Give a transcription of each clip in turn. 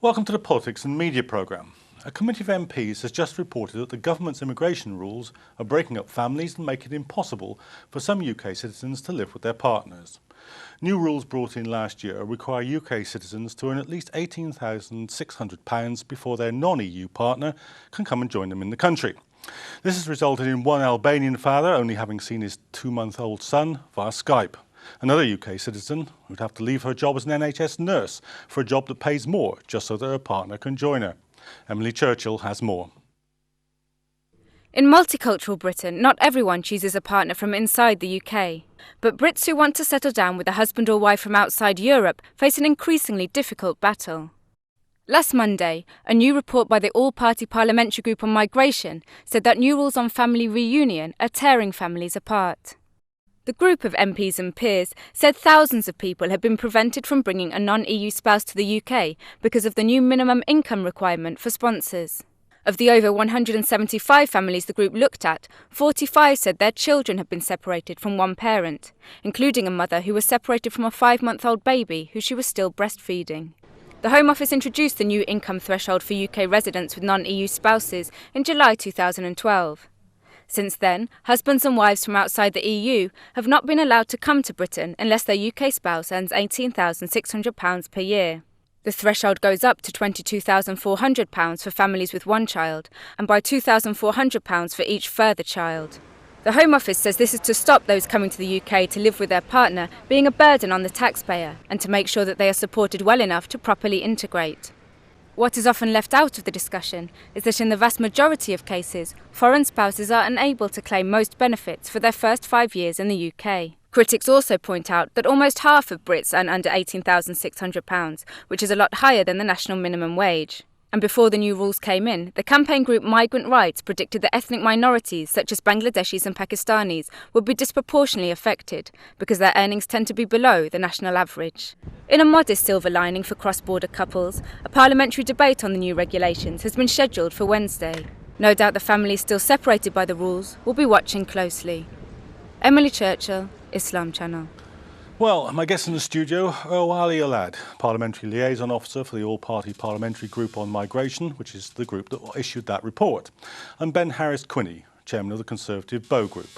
Welcome to the Politics and Media programme. A committee of MPs has just reported that the government's immigration rules are breaking up families and making it impossible for some UK citizens to live with their partners. New rules brought in last year require UK citizens to earn at least £18,600 before their non-EU partner can come and join them in the country. This has resulted in one Albanian father only having seen his 2-month-old son via Skype. Another UK citizen would have to leave her job as an NHS nurse for a job that pays more just so that her partner can join her. Emily Churchill has more. In multicultural Britain, not everyone chooses a partner from inside the UK. But Brits who want to settle down with a husband or wife from outside Europe face an increasingly difficult battle. Last Monday, a new report by the All-Party Parliamentary Group on Migration said that new rules on family reunion are tearing families apart. The group of MPs and peers said thousands of people have been prevented from bringing a non-EU spouse to the UK because of the new minimum income requirement for sponsors. Of the over 175 families the group looked at, 45 said their children had been separated from one parent, including a mother who was separated from a 5-month-old baby who she was still breastfeeding. The Home Office introduced the new income threshold for UK residents with non-EU spouses in July 2012. Since then, husbands and wives from outside the EU have not been allowed to come to Britain unless their UK spouse earns £18,600 per year. The threshold goes up to £22,400 for families with one child and by £2,400 for each further child. The Home Office says this is to stop those coming to the UK to live with their partner being a burden on the taxpayer and to make sure that they are supported well enough to properly integrate. What is often left out of the discussion is that in the vast majority of cases, foreign spouses are unable to claim most benefits for their first 5 years in the UK. Critics also point out that almost half of Brits earn under £18,600, which is a lot higher than the national minimum wage. And before the new rules came in, the campaign group Migrant Rights predicted that ethnic minorities such as Bangladeshis and Pakistanis would be disproportionately affected because their earnings tend to be below the national average. In a modest silver lining for cross-border couples, a parliamentary debate on the new regulations has been scheduled for Wednesday. No doubt the families still separated by the rules will be watching closely. Emily Churchill, Islam Channel. Well, my guest in the studio, Awale Olad, Parliamentary Liaison Officer for the All-Party Parliamentary Group on Migration, which is the group that issued that report, and Ben Harris-Quinney, Chairman of the Conservative Bow Group.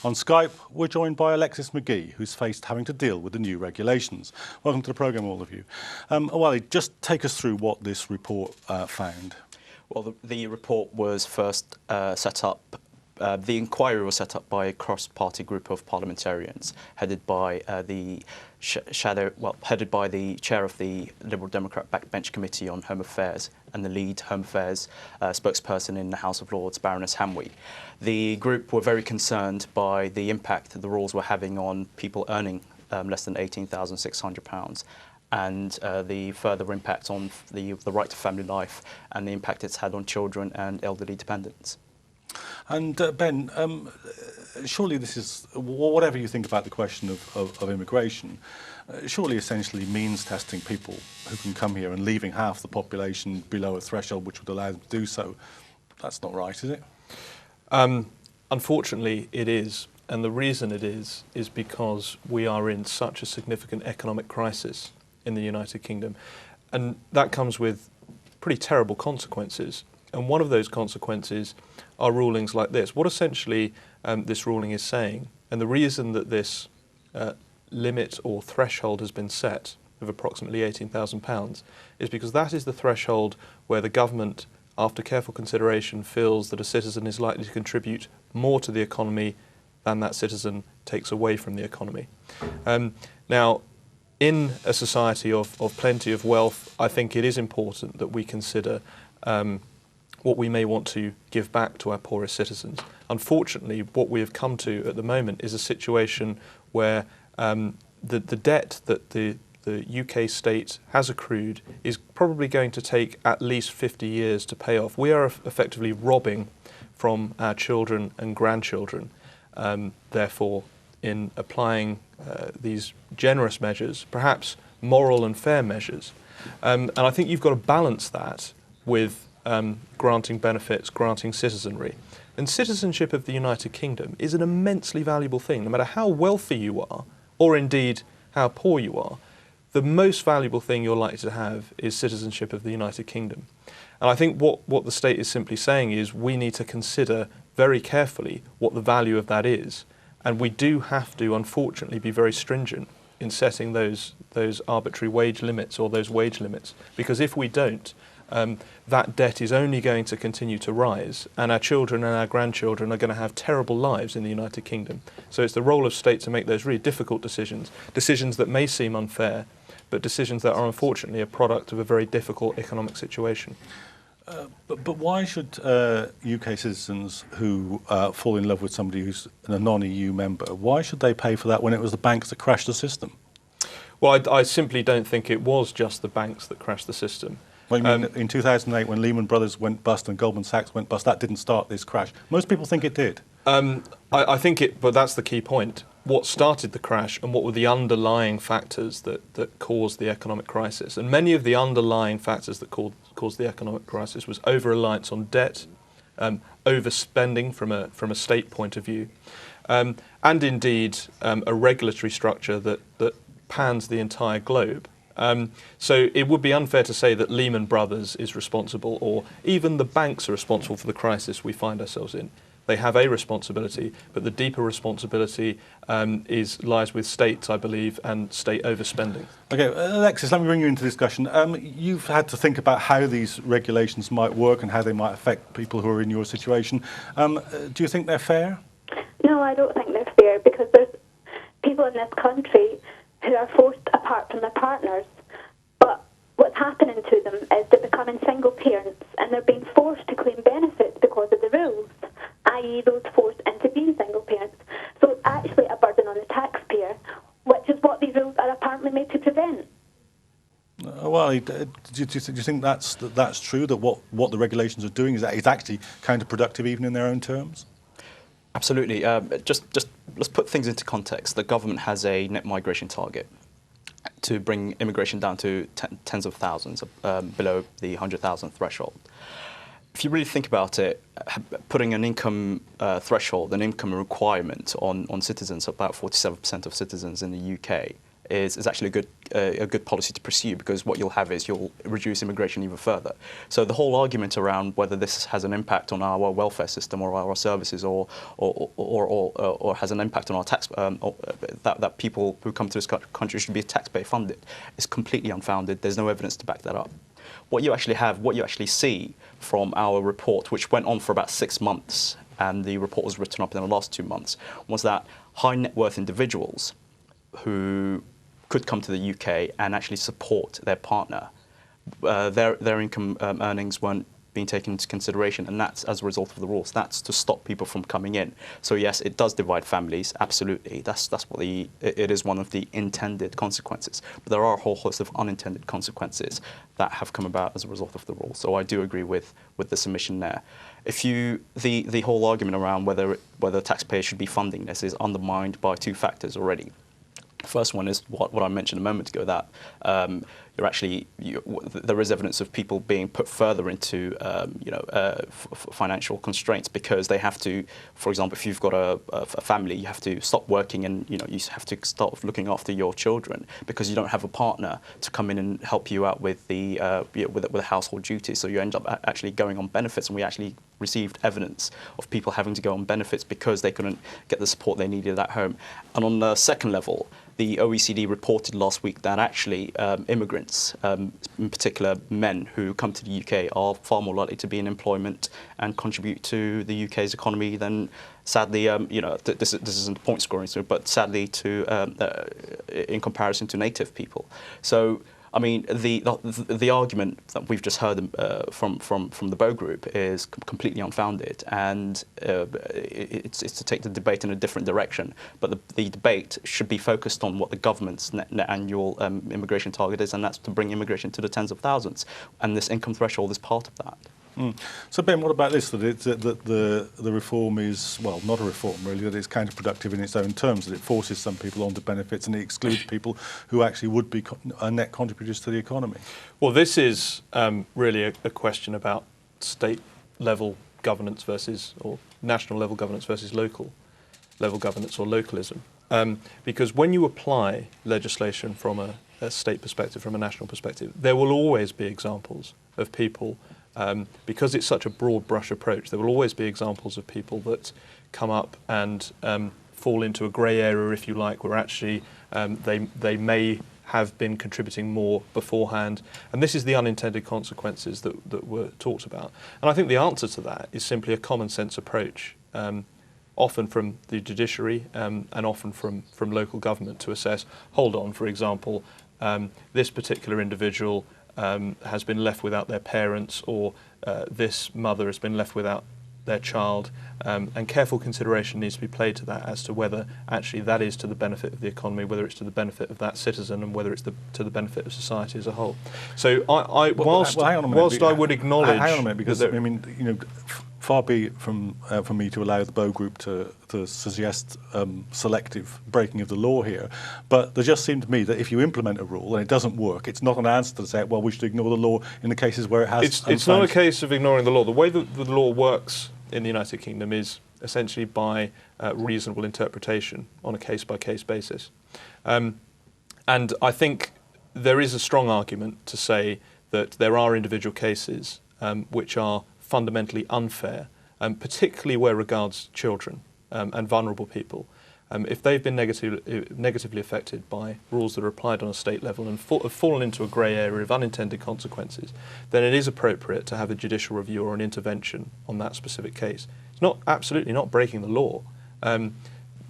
On Skype, we're joined by Alexis McGee, who's faced having to deal with the new regulations. Welcome to the programme, all of you. Awale, just take us through what this report found. Well, the report was first set up. The inquiry was set up by a cross-party group of parliamentarians, headed by the chair of the Liberal Democrat Backbench Committee on Home Affairs and the lead Home Affairs spokesperson in the House of Lords, Baroness Hamwi. The group were very concerned by the impact that the rules were having on people earning less than £18,600. and the further impact on the right to family life and the impact it's had on children and elderly dependents. And Ben, surely this is, whatever you think about the question of immigration, surely essentially means testing people who can come here and leaving half the population below a threshold which would allow them to do so. That's not right, is it? Unfortunately, it is. And the reason it is because we are in such a significant economic crisis in the United Kingdom. And that comes with pretty terrible consequences. And one of those consequences are rulings like this. What essentially this ruling is saying, and the reason that this limit or threshold has been set of approximately £18,000 is because that is the threshold where the government, after careful consideration, feels that a citizen is likely to contribute more to the economy than that citizen takes away from the economy. Now, in a society of plenty of wealth, I think it is important that we consider what we may want to give back to our poorest citizens. Unfortunately, what we have come to at the moment is a situation where the debt that the UK state has accrued is probably going to take at least 50 years to pay off. We are effectively robbing from our children and grandchildren. Therefore, in applying these generous measures, perhaps moral and fair measures. And I think you've got to balance that with granting benefits, granting citizenry. And citizenship of the United Kingdom is an immensely valuable thing, no matter how wealthy you are, or indeed how poor you are. the most valuable thing you're likely to have is citizenship of the United Kingdom. And I think what the state is simply saying is we need to consider very carefully what the value of that is. And we do have to, unfortunately, be very stringent in setting those arbitrary wage limits or those wage limits. Because if we don't, that debt is only going to continue to rise, and our children and our grandchildren are going to have terrible lives in the United Kingdom. So it's the role of state to make those really difficult decisions that may seem unfair, but decisions that are unfortunately a product of a very difficult economic situation. But why should UK citizens who fall in love with somebody who's a non-EU member, why should they pay for that when it was the banks that crashed the system? Well, I simply don't think it was just the banks that crashed the system. Well, you mean in 2008 when Lehman Brothers went bust and Goldman Sachs went bust, that didn't start this crash? Most people think it did. I think it, but that's the key point. What started the crash and what were the underlying factors that caused the economic crisis? And many of the underlying factors that caused the economic crisis was over-reliance on debt, overspending from a state point of view, and indeed a regulatory structure that pans the entire globe. So it would be unfair to say that Lehman Brothers is responsible, or even the banks are responsible for the crisis we find ourselves in. They have a responsibility, but the deeper responsibility lies with states, I believe, and state overspending. Okay, Alexis, let me bring you into discussion. You've had to think about how these regulations might work and how they might affect people who are in your situation. Do you think they're fair? No, I don't think they're fair, because there's people in this country who are forced apart from their partners, but what's happening to them is they're becoming single parents and they're being forced to claim benefits because of the rules, i.e. those forced into being single parents. So it's actually a burden on the taxpayer, which is what these rules are apparently made to prevent. Well, do you think that's true, that what the regulations are doing is actually counterproductive even in their own terms? Absolutely. Just let's put things into context. The government has a net migration target to bring immigration down to tens of thousands, below the 100,000 threshold. If you really think about it, putting an income threshold, an income requirement on citizens, about 47% of citizens in the UK, is actually a good policy to pursue, because what you'll have is you'll reduce immigration even further. So the whole argument around whether this has an impact on our welfare system or our services or has an impact on our tax, that people who come to this country should be taxpayer funded, is completely unfounded. There's no evidence to back that up. What you actually see from our report, which went on for about 6 months, and the report was written up in the last 2 months, was that high net worth individuals who could come to the UK and actually support their partner, their income earnings weren't being taken into consideration, and that's as a result of the rules. That's to stop people from coming in. So yes, it does divide families, absolutely. That's what it is one of the intended consequences. But there are a whole host of unintended consequences that have come about as a result of the rules. So I do agree with the submission there. The whole argument around whether taxpayers should be funding this is undermined by 2 factors already. The first one is what I mentioned a moment ago, that there is evidence of people being put further into financial constraints, because they have to, for example, if you've got a family, you have to stop working and you have to start looking after your children because you don't have a partner to come in and help you out with the with household duties. So you end up actually going on benefits, and we actually received evidence of people having to go on benefits because they couldn't get the support they needed at home. And on the second level, the OECD reported last week that actually immigrants, in particular men who come to the UK, are far more likely to be in employment and contribute to the UK's economy than, sadly, this isn't point scoring, but sadly, in comparison to native people. So, I mean, the argument that we've just heard from the Bow Group is completely unfounded, and it's to take the debate in a different direction. But the debate should be focused on what the government's net annual immigration target is, and that's to bring immigration to the tens of thousands. And this income threshold is part of that. So Ben, what about this? That the reform is, well, not a reform really, that it's counterproductive in its own terms, that it forces some people onto benefits and it excludes people who actually would be net contributors to the economy. Well, this is really a question about state level governance or national level governance versus local level governance or localism. Because when you apply legislation from a state perspective, from a national perspective. There will always be examples of people, because it's such a broad brush approach, there will always be examples of people that come up and fall into a grey area, if you like, where actually they may have been contributing more beforehand. And this is the unintended consequences that were talked about. And I think the answer to that is simply a common sense approach, often from the judiciary and often from local government, to assess, hold on, for example, this particular individual has been left without their parents, or this mother has been left without their child, and careful consideration needs to be played to that as to whether actually that is to the benefit of the economy, whether it's to the benefit of that citizen, and whether it's to the benefit of society as a whole. So whilst I would acknowledge... Hang on a minute, because I mean, you know, far be it from me to allow the Bow Group to suggest selective breaking of the law here, but there just seemed to me that if you implement a rule and it doesn't work, it's not an answer to say, well, we should ignore the law in the cases where it has... It's not a case of ignoring the law. The way that the law works in the United Kingdom is essentially by reasonable interpretation on a case-by-case basis. And I think there is a strong argument to say that there are individual cases which are fundamentally unfair, particularly where regards children and vulnerable people. If they've been negatively affected by rules that are applied on a state level and have fallen into a grey area of unintended consequences, then it is appropriate to have a judicial review or an intervention on that specific case. It's not absolutely not breaking the law.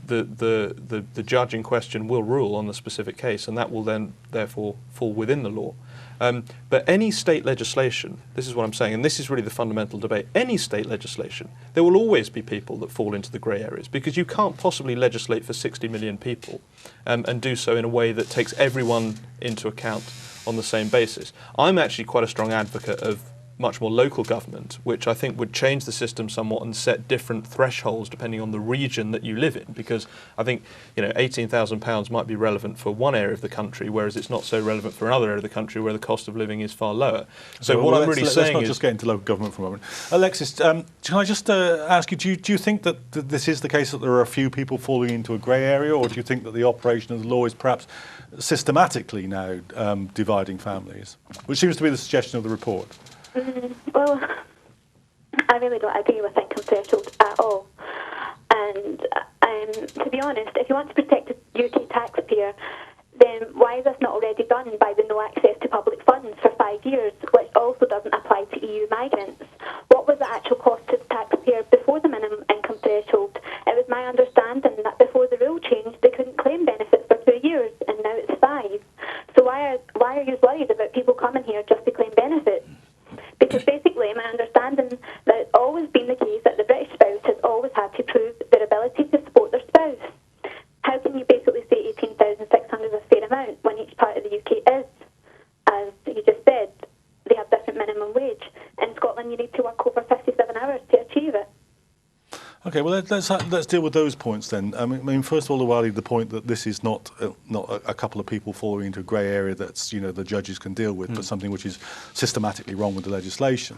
The judge in question will rule on the specific case, and that will then therefore fall within the law. But any state legislation, this is what I'm saying, and this is really the fundamental debate, any state legislation, there will always be people that fall into the grey areas, because you can't possibly legislate for 60 million people and do so in a way that takes everyone into account on the same basis. I'm actually quite a strong advocate of much more local government, which I think would change the system somewhat and set different thresholds depending on the region that you live in. Because I think, you know, £18,000 might be relevant for one area of the country, whereas it's not so relevant for another area of the country where the cost of living is far lower. So what I'm really saying is... Let's not just get into local government for a moment. Alexis, can I just ask you, do you think that this is the case, that there are a few people falling into a grey area, or do you think that the operation of the law is perhaps systematically now dividing families, which seems to be the suggestion of the report? Well, I really don't agree with income threshold at all. And to be honest, if you want to protect the UK taxpayer, then why is this not already done by the no access to public funds for 5 years, which also doesn't apply to EU migrants? What was the actual cost to the taxpayer before the minimum income threshold? It was my understanding that before the rule changed, they couldn't claim benefits for 2 years, and now it's 5. So why are you worried about people coming here just to claim benefits? Because basically, my understanding that it's always been the case that the British spouse has always had to prove their ability to support their spouse. How can you basically say 18,600 is a fair amount when each part of the UK is? As you just said, they have different minimum wage. In Scotland, you need to work over 57 hours to achieve it. Okay, well, let's deal with those points then. I mean, first of all, Awale, the point that this is not a couple of people falling into a grey area that's, you know, the judges can deal with, but something which is systematically wrong with the legislation.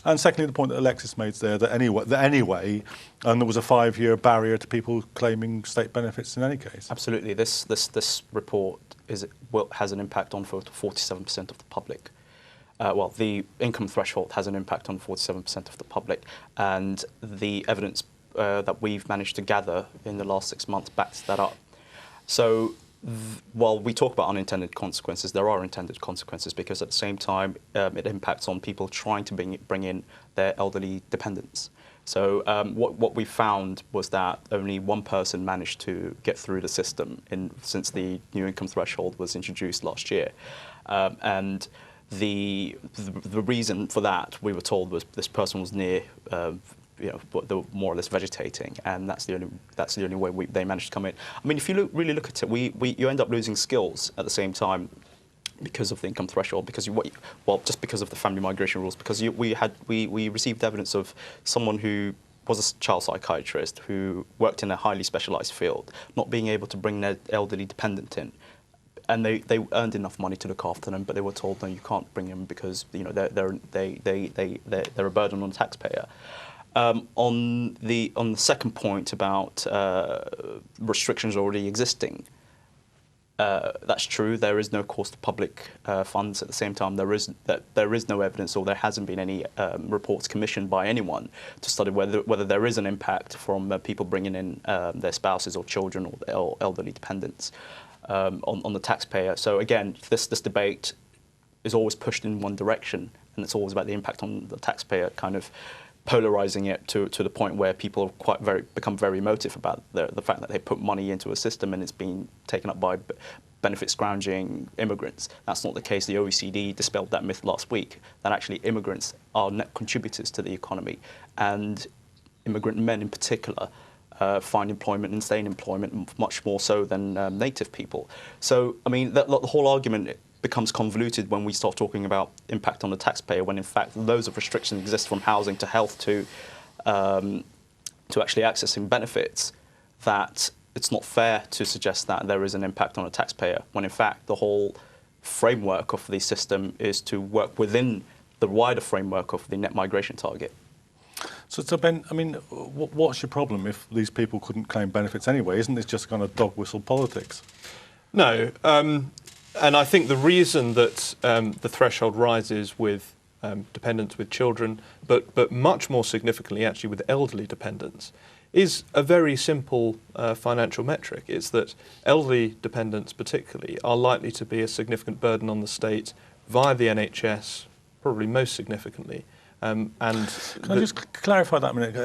And secondly, the point that Alexis made there, that anyway, there was a 5-year barrier to people claiming state benefits in any case. Absolutely. This report has an impact on 47% of the public. Well, the income threshold has an impact on 47% of the public, and the evidence that we've managed to gather in the last 6 months backs that up. So while we talk about unintended consequences, there are intended consequences, because at the same time it impacts on people trying to bring in their elderly dependents. So what we found was that only one person managed to get through the system since the new income threshold was introduced last year. And the reason for that, we were told, was this person was near, they were more or less vegetating, and that's the only way they managed to come in. I mean, if you really look at it, you end up losing skills at the same time because of the income threshold, because just because of the family migration rules, because we received evidence of someone who was a child psychiatrist who worked in a highly specialised field, not being able to bring their elderly dependent in. And they earned enough money to look after them, but they were told, no, you can't bring them because, you know, they're a burden on the taxpayer. On the second point about restrictions already existing, That's true. There is no cost to public funds. At the same time, there is no evidence, or there hasn't been any reports commissioned by anyone to study whether there is an impact from people bringing in their spouses or children or elderly dependents on the taxpayer. So again, this debate is always pushed in one direction, and it's always about the impact on the taxpayer, kind of polarizing it to the point where people become very emotive about the fact that they put money into a system and it's being taken up by benefit scrounging immigrants. That's not the case. The OECD dispelled that myth last week, that actually immigrants are net contributors to the economy, and immigrant men in particular find employment and stay in employment much more so than native people. So, I mean, the whole argument becomes convoluted when we start talking about impact on the taxpayer, when in fact loads of restrictions exist, from housing to health to actually accessing benefits, that it's not fair to suggest that there is an impact on the taxpayer, when in fact the whole framework of the system is to work within the wider framework of the net migration target. So Ben, I mean, what's your problem if these people couldn't claim benefits anyway? Isn't this just kind of dog whistle politics? No. And I think the reason that the threshold rises with dependents with children, but much more significantly actually with elderly dependents, is a very simple financial metric. It's that elderly dependents particularly are likely to be a significant burden on the state via the NHS, probably most significantly. Can I just clarify that a minute?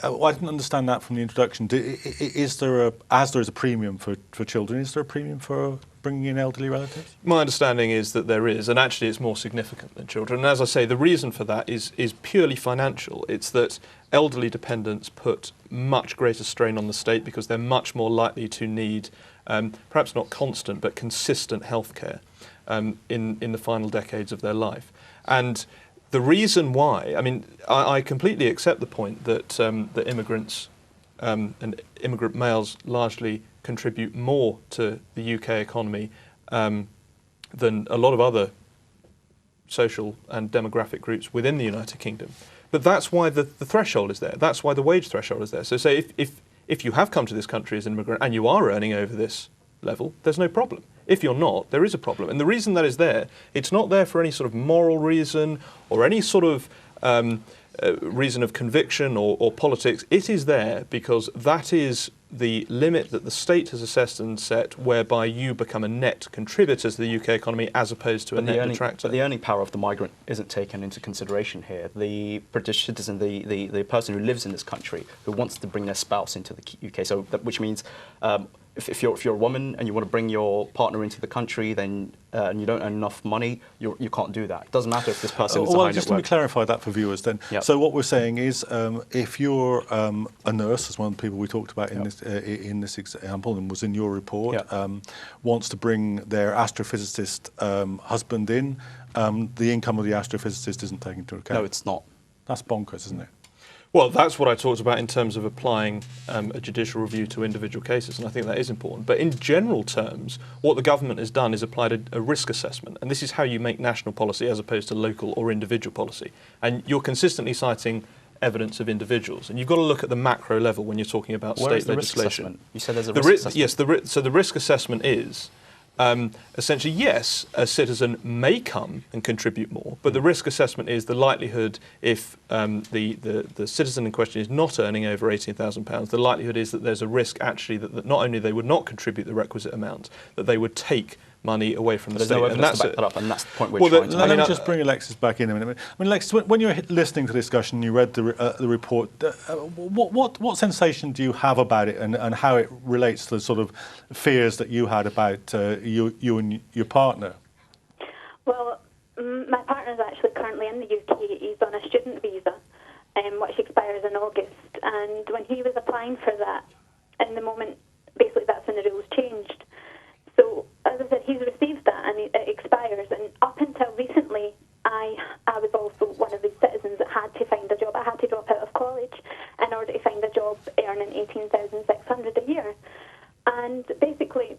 I didn't understand that from the introduction. Is there as there is a premium for children, is there a premium for bringing in elderly relatives? My understanding is that there is, and actually it's more significant than children. And as I say, the reason for that is purely financial. It's that elderly dependents put much greater strain on the state because they're much more likely to need, perhaps not constant, but consistent healthcare in the final decades of their life. And the reason why, I mean, I completely accept the point that that immigrants and immigrant males largely contribute more to the UK economy than a lot of other social and demographic groups within the United Kingdom. But that's why the threshold is there. That's why the wage threshold is there. So say if you have come to this country as an immigrant and you are earning over this level, there's no problem. If you're not, there is a problem. And the reason that is there, it's not there for any sort of moral reason or any sort of reason of conviction or politics. It is there because that is the limit that the state has assessed and set, whereby you become a net contributor to the UK economy as opposed to a net detractor. But the earning power of the migrant isn't taken into consideration here. The British citizen, the person who lives in this country, who wants to bring their spouse into the UK, so which means if you're a woman and you want to bring your partner into the country, then and you don't earn enough money, you can't do that. It doesn't matter if this person is a high net worth. Just let me clarify that for viewers then. Yep. So what we're saying is, if you're a nurse, as one of the people we talked about in this example and was in your report, wants to bring their astrophysicist husband in, the income of the astrophysicist isn't taken into account. No, it's not. That's bonkers, isn't it? Well, that's what I talked about in terms of applying a judicial review to individual cases, and I think that is important. But in general terms, what the government has done is applied a risk assessment, and this is how you make national policy as opposed to local or individual policy. And you're consistently citing evidence of individuals, and you've got to look at the macro level when you're talking about state legislation. You said there's a risk assessment. Yes, so the risk assessment is essentially, yes, a citizen may come and contribute more, but the risk assessment is the likelihood if the citizen in question is not earning over £18,000, the likelihood is that there's a risk actually that not only they would not contribute the requisite amount, that they would take money away from the state. There's no evidence to back that up, and that's the point we're trying to make. Let me just bring Alexis back in a minute. I mean, Alexis, when you're listening to the discussion, you read the report, what sensation do you have about it and how it relates to the sort of fears that you had about you and your partner? Well, my partner's actually currently in the UK. He's on a student visa, which expires in August. And when he was applying for that, in the moment, basically that's when the rules changed. So, as I said, he's received that and it expires. And up until recently, I was also one of these citizens that had to find a job. I had to drop out of college in order to find a job earning £18,600 a year. And basically,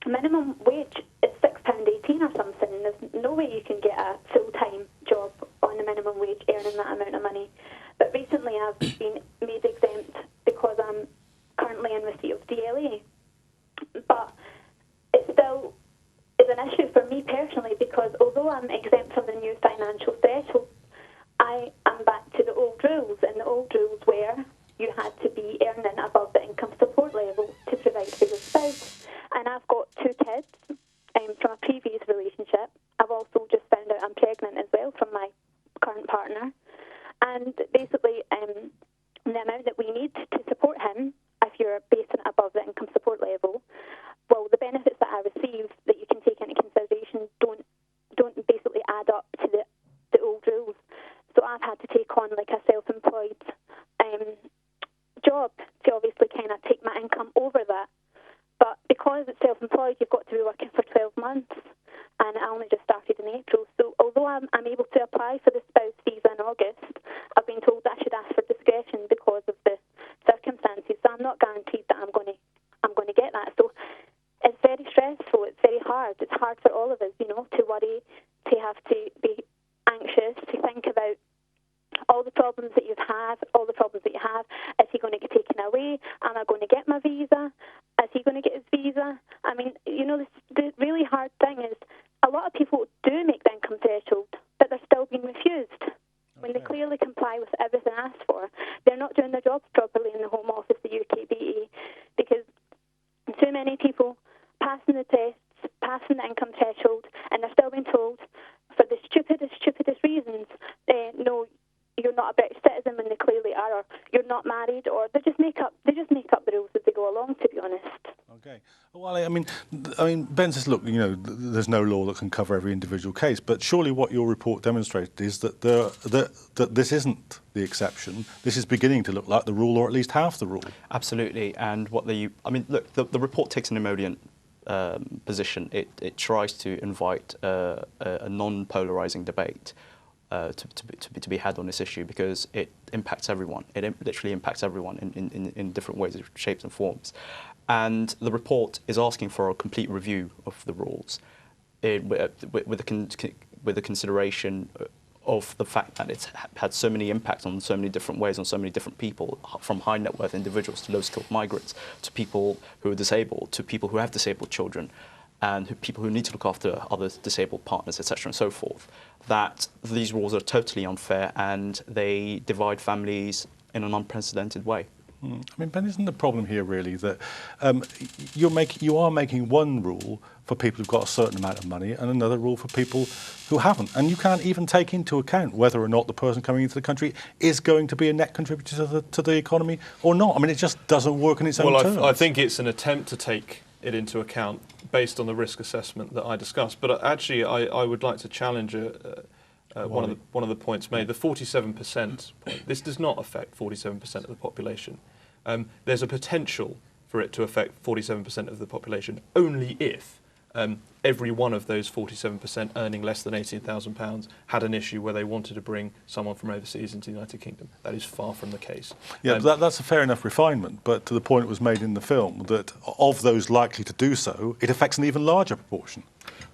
minimum wage is £6.18 or something. And there's no way you can get a full-time job on the minimum wage earning that amount of money. But recently I've been made exempt because I'm currently in receipt of DLA. But it's old rules were you had to be earning above the income support level to provide for your spouse. And I've got 2 kids from a previous relationship. I've also just found out I'm pregnant as well from my current partner. And basically, the amount that we need to support him, if you're basing it above the income support level, well, the benefits that I receive that you can take into consideration don't basically add up to the old rules. So I've had to take on like a self-employed job to obviously kind of take my income over that. But because it's self-employed, you've got to be working for 12 months, and I only just started in April. So although I'm able to apply for the spouse visa in August, I've been told that I should ask for discretion because of the circumstances. So I'm not guaranteed that I'm going to get that. So it's very stressful. It's very hard. It's hard for all of us, to worry, to have to be anxious, to think about all the problems that you've had, all the problems that you have. Is he going to get taken away? Am I going to get my visa? Is he going to get his visa? I mean, the really hard thing is a lot of people do make the income threshold, but they're still being refused. When they clearly comply with everything asked for, they're not doing their jobs properly in the Home Office, the UKBE, because too many people passing the tests, passing the income threshold, and they're still being told for the stupidest reasons, no, you're not a British citizen when they clearly are, or you're not married, or they just make up the rules as they go along, to be honest. Okay. Well, I mean, Ben says, look, there's no law that can cover every individual case, but surely what your report demonstrated is that that this isn't the exception. This is beginning to look like the rule, or at least half the rule. Absolutely. And look, the report takes an emollient position. It tries to invite a non-polarising debate to be had on this issue, because it impacts everyone. It literally impacts everyone in different ways, shapes and forms. And the report is asking for a complete review of the rules with the consideration of the fact that it's had so many impacts on so many different ways, on so many different people, from high net worth individuals to low-skilled migrants, to people who are disabled, to people who have disabled children, and people who need to look after other disabled partners, etc., and so forth, that these rules are totally unfair and they divide families in an unprecedented way. I mean, Ben, isn't the problem here really that you are making one rule for people who've got a certain amount of money and another rule for people who haven't, and you can't even take into account whether or not the person coming into the country is going to be a net contributor to the economy or not? I mean, it just doesn't work in its own terms. I think it's an attempt to take it into account based on the risk assessment that I discussed. But actually, I would like to challenge one of the points made. The 47% point. This does not affect 47% of the population. There's a potential for it to affect 47% of the population only if every one of those 47% earning less than £18,000 had an issue where they wanted to bring someone from overseas into the United Kingdom. That is far from the case. Yeah, that's a fair enough refinement, but to the point it was made in the film, that of those likely to do so, it affects an even larger proportion.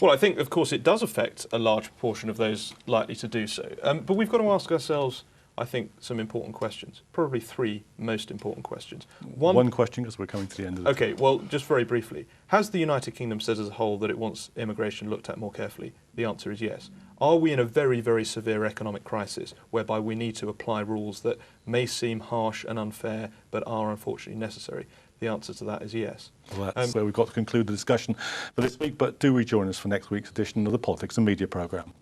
Well, I think, of course, it does affect a large proportion of those likely to do so. But we've got to ask ourselves, I think, some important questions. Probably 3 most important questions. One question, because we're coming to the end of the Okay, well, just very briefly. Has the United Kingdom said as a whole that it wants immigration looked at more carefully? The answer is yes. Are we in a very, very severe economic crisis whereby we need to apply rules that may seem harsh and unfair but are unfortunately necessary? The answer to that is yes. Well, that's where we've got to conclude the discussion for this week, but do rejoin us for next week's edition of the Politics and Media programme.